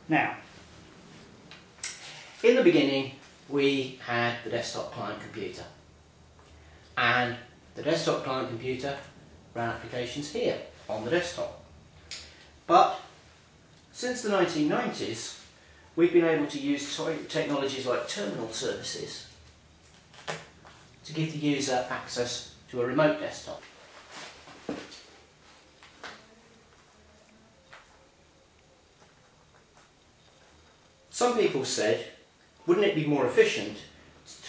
Now, in the beginning we had the desktop client computer, and the desktop client computer ran applications here on the desktop. But since the 1990s we've been able to use technologies like terminal services to give the user access to a remote desktop. Some people said, wouldn't it be more efficient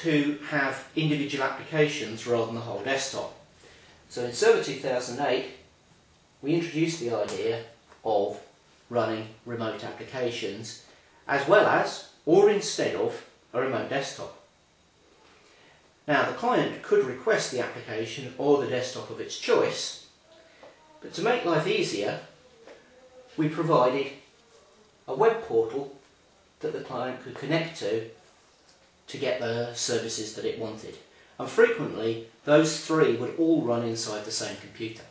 to have individual applications rather than the whole desktop? So in Server 2008 we introduced the idea of running remote applications as well as, or instead of, a remote desktop. Now the client could request the application or the desktop of its choice, but to make life easier we provided a web portal that the client could connect to get the services that it wanted. And frequently those three would all run inside the same computer.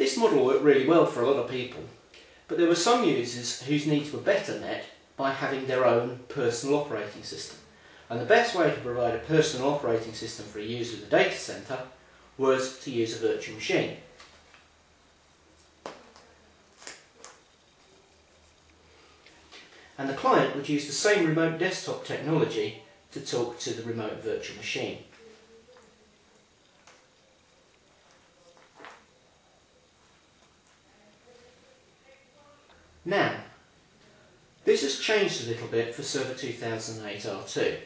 This model worked really well for a lot of people, but there were some users whose needs were better met by having their own personal operating system. And the best way to provide a personal operating system for a user of the data centre was to use a virtual machine. And the client would use the same remote desktop technology to talk to the remote virtual machine. Now, this has changed a little bit for Server 2008 R2,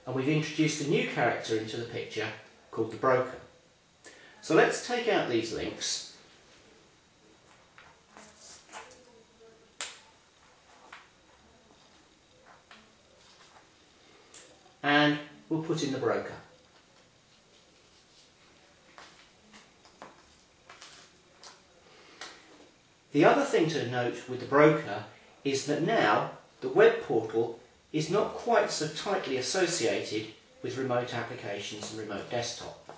and we've introduced a new character into the picture called the broker. So let's take out these links and we'll put in the broker. The other thing to note with the broker is that now the web portal is not quite so tightly associated with remote applications and remote desktop.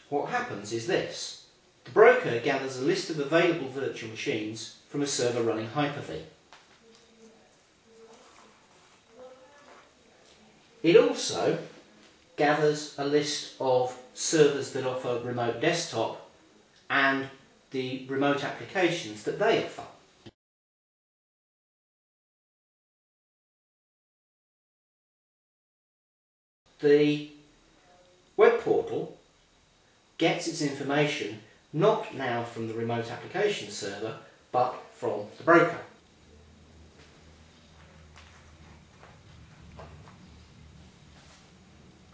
What happens is this. The broker gathers a list of available virtual machines from a server running Hyper-V. It also gathers a list of servers that offer remote desktop and the remote applications that they offer. The web portal gets its information not now from the remote application server but from the broker.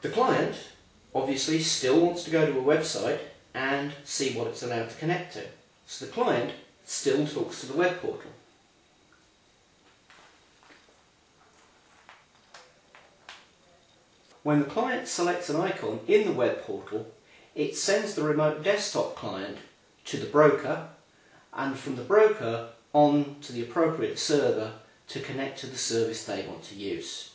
The client obviously still wants to go to a website and see what it's allowed to connect to. So the client still talks to the web portal. When the client selects an icon in the web portal, it sends the remote desktop client to the broker, and from the broker on to the appropriate server to connect to the service they want to use.